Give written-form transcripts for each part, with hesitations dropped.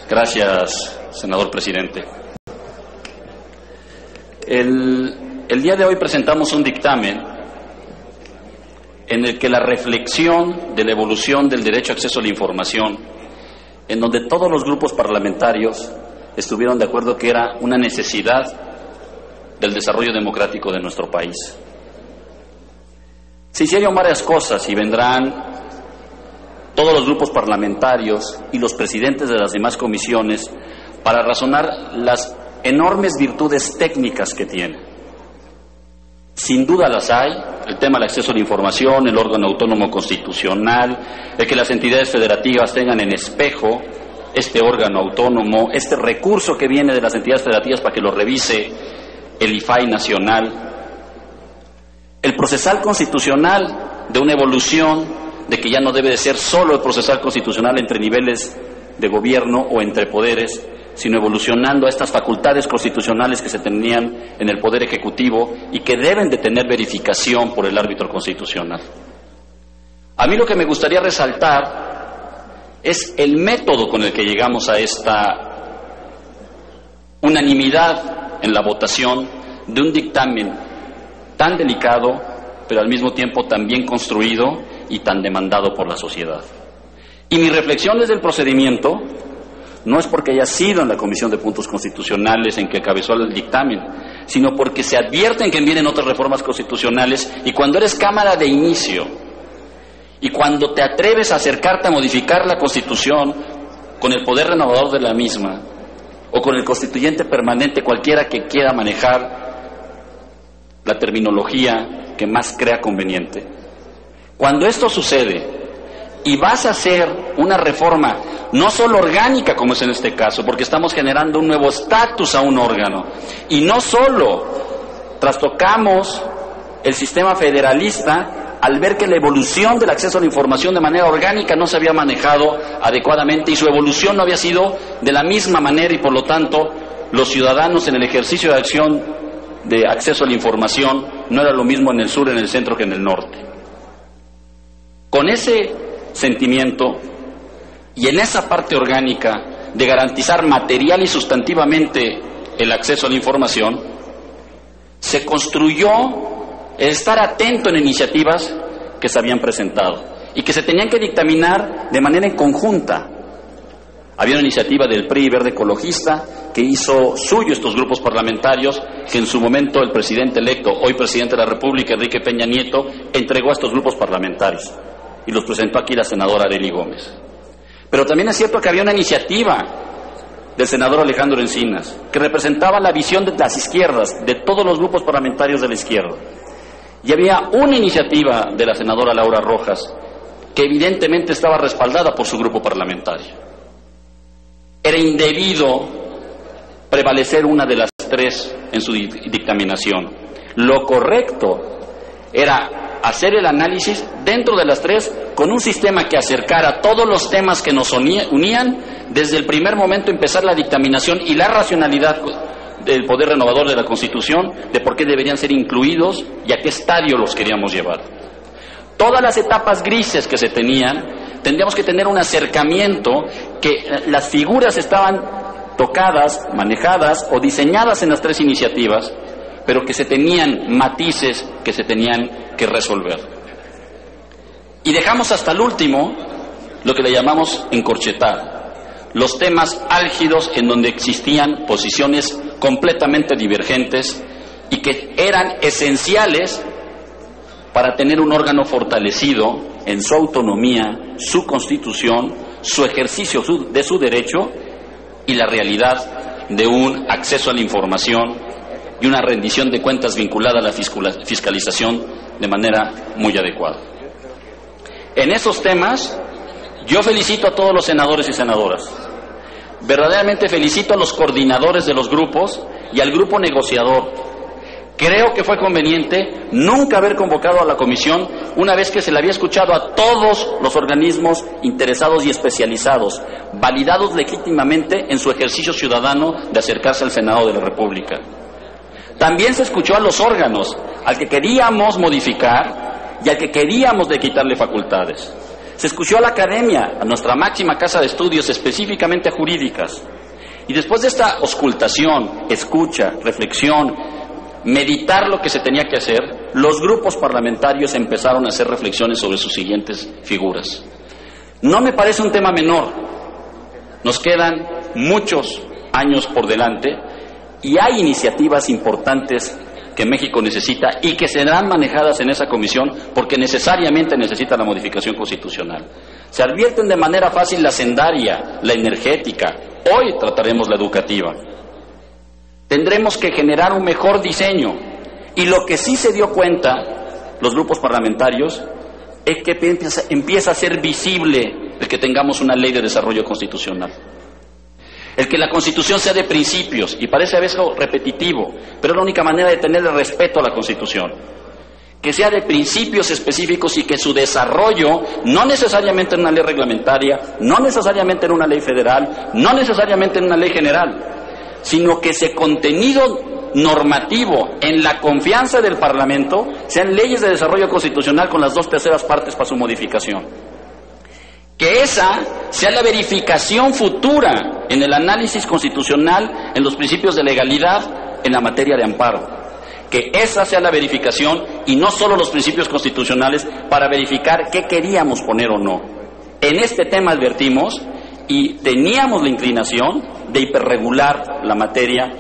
Gracias, senador presidente. El día de hoy presentamos un dictamen en el que la reflexión de la evolución del derecho a acceso a la información, en donde todos los grupos parlamentarios estuvieron de acuerdo que era una necesidad del desarrollo democrático de nuestro país. Se hicieron varias cosas y vendrán todos los grupos parlamentarios y los presidentes de las demás comisiones para razonar las enormes virtudes técnicas que tiene. Sin duda las hay: el tema del acceso a la información, el órgano autónomo constitucional, el que las entidades federativas tengan en espejo este órgano autónomo, este recurso que viene de las entidades federativas para que lo revise el IFAI nacional, el procesal constitucional de una evolución de que ya no debe de ser solo el procesal constitucional entre niveles de gobierno o entre poderes, sino evolucionando a estas facultades constitucionales que se tenían en el Poder Ejecutivo y que deben de tener verificación por el árbitro constitucional. A mí lo que me gustaría resaltar es el método con el que llegamos a esta unanimidad en la votación de un dictamen tan delicado, pero al mismo tiempo tan bien construido y tan demandado por la sociedad. Y mi reflexión desde el procedimiento no es porque haya sido en la Comisión de Puntos Constitucionales en que encabezó el dictamen, sino porque se advierten que vienen otras reformas constitucionales, y cuando eres Cámara de inicio y cuando te atreves a acercarte a modificar la Constitución con el poder renovador de la misma o con el constituyente permanente, cualquiera que quiera manejar la terminología que más crea conveniente, cuando esto sucede y vas a hacer una reforma no solo orgánica, como es en este caso, porque estamos generando un nuevo estatus a un órgano, y no solo trastocamos el sistema federalista al ver que la evolución del acceso a la información de manera orgánica no se había manejado adecuadamente y su evolución no había sido de la misma manera, y por lo tanto los ciudadanos en el ejercicio de acción de acceso a la información no era lo mismo en el sur, en el centro que en el norte. Con ese sentimiento y en esa parte orgánica de garantizar material y sustantivamente el acceso a la información, se construyó el estar atento en iniciativas que se habían presentado y que se tenían que dictaminar de manera en conjunta. Había una iniciativa del PRI Verde Ecologista que hizo suyo estos grupos parlamentarios, que en su momento el presidente electo, hoy presidente de la República, Enrique Peña Nieto, entregó a estos grupos parlamentarios y los presentó aquí la senadora Arely Gómez. Pero también es cierto que había una iniciativa del senador Alejandro Encinas que representaba la visión de las izquierdas, de todos los grupos parlamentarios de la izquierda. Y había una iniciativa de la senadora Laura Rojas que evidentemente estaba respaldada por su grupo parlamentario. Era indebido prevalecer una de las tres en su dictaminación. Lo correcto era hacer el análisis dentro de las tres con un sistema que acercara todos los temas que nos unían, desde el primer momento empezar la dictaminación y la racionalidad del poder renovador de la Constitución, de por qué deberían ser incluidos y a qué estadio los queríamos llevar. Todas las etapas grises que se tenían, tendríamos que tener un acercamiento, que las figuras estaban tocadas, manejadas o diseñadas en las tres iniciativas, pero que se tenían matices que se tenían que resolver. Y dejamos hasta el último lo que le llamamos encorchetar, los temas álgidos en donde existían posiciones completamente divergentes y que eran esenciales para tener un órgano fortalecido en su autonomía, su constitución, su ejercicio de su derecho y la realidad de un acceso a la información y una rendición de cuentas vinculada a la fiscalización de manera muy adecuada. En esos temas, yo felicito a todos los senadores y senadoras. Verdaderamente felicito a los coordinadores de los grupos y al grupo negociador. Creo que fue conveniente nunca haber convocado a la comisión una vez que se le había escuchado a todos los organismos interesados y especializados, validados legítimamente en su ejercicio ciudadano de acercarse al Senado de la República. También se escuchó a los órganos, al que queríamos modificar y al que queríamos de quitarle facultades. Se escuchó a la academia, a nuestra máxima casa de estudios, específicamente a jurídicas. Y después de esta auscultación, escucha, reflexión, meditar lo que se tenía que hacer, los grupos parlamentarios empezaron a hacer reflexiones sobre sus siguientes figuras. No me parece un tema menor. Nos quedan muchos años por delante y hay iniciativas importantes que México necesita y que serán manejadas en esa comisión porque necesariamente necesita la modificación constitucional. Se advierten de manera fácil la hacendaria, la energética. Hoy trataremos la educativa. Tendremos que generar un mejor diseño. Y lo que sí se dio cuenta los grupos parlamentarios es que empieza a ser visible el que tengamos una ley de desarrollo constitucional. El que la Constitución sea de principios, y parece a veces repetitivo, pero es la única manera de tenerle respeto a la Constitución. Que sea de principios específicos y que su desarrollo, no necesariamente en una ley reglamentaria, no necesariamente en una ley federal, no necesariamente en una ley general, sino que ese contenido normativo en la confianza del Parlamento sean leyes de desarrollo constitucional con las 2/3 partes para su modificación. Que esa sea la verificación futura en el análisis constitucional, en los principios de legalidad, en la materia de amparo. Que esa sea la verificación y no solo los principios constitucionales para verificar qué queríamos poner o no. En este tema advertimos y teníamos la inclinación de hiperregular la materia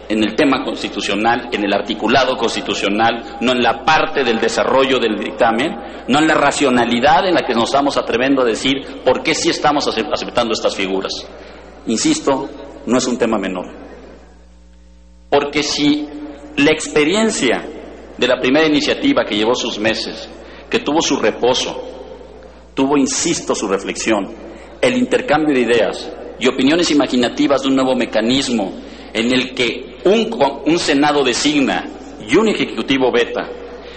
en el tema constitucional, en el articulado constitucional, no en la parte del desarrollo del dictamen, no en la racionalidad en la que nos estamos atreviendo a decir por qué sí estamos aceptando estas figuras. Insisto, no es un tema menor. Porque si la experiencia de la primera iniciativa que llevó sus meses, que tuvo su reposo, tuvo, insisto, su reflexión, el intercambio de ideas y opiniones imaginativas de un nuevo mecanismo en el que un Senado designa y un Ejecutivo veta,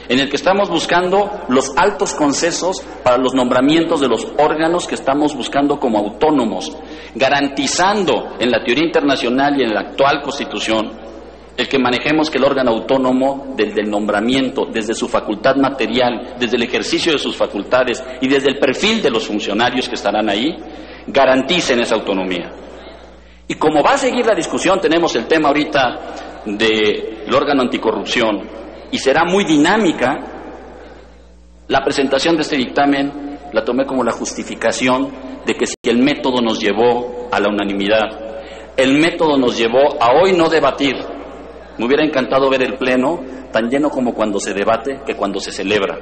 en el que estamos buscando los altos consensos para los nombramientos de los órganos que estamos buscando como autónomos, garantizando en la teoría internacional y en la actual Constitución el que manejemos que el órgano autónomo desde el nombramiento, desde su facultad material, desde el ejercicio de sus facultades y desde el perfil de los funcionarios que estarán ahí, garanticen esa autonomía. Y como va a seguir la discusión, tenemos el tema ahorita del órgano anticorrupción y será muy dinámica, la presentación de este dictamen la tomé como la justificación de que si el método nos llevó a la unanimidad, el método nos llevó a hoy no debatir. Me hubiera encantado ver el pleno tan lleno como cuando se debate que cuando se celebra.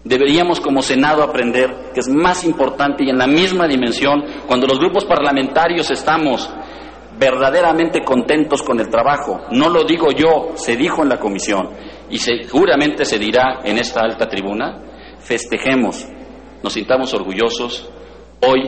Deberíamos como Senado aprender que es más importante y en la misma dimensión cuando los grupos parlamentarios estamos verdaderamente contentos con el trabajo. No lo digo yo, se dijo en la comisión y seguramente se dirá en esta alta tribuna. Festejemos, nos sintamos orgullosos. Hoy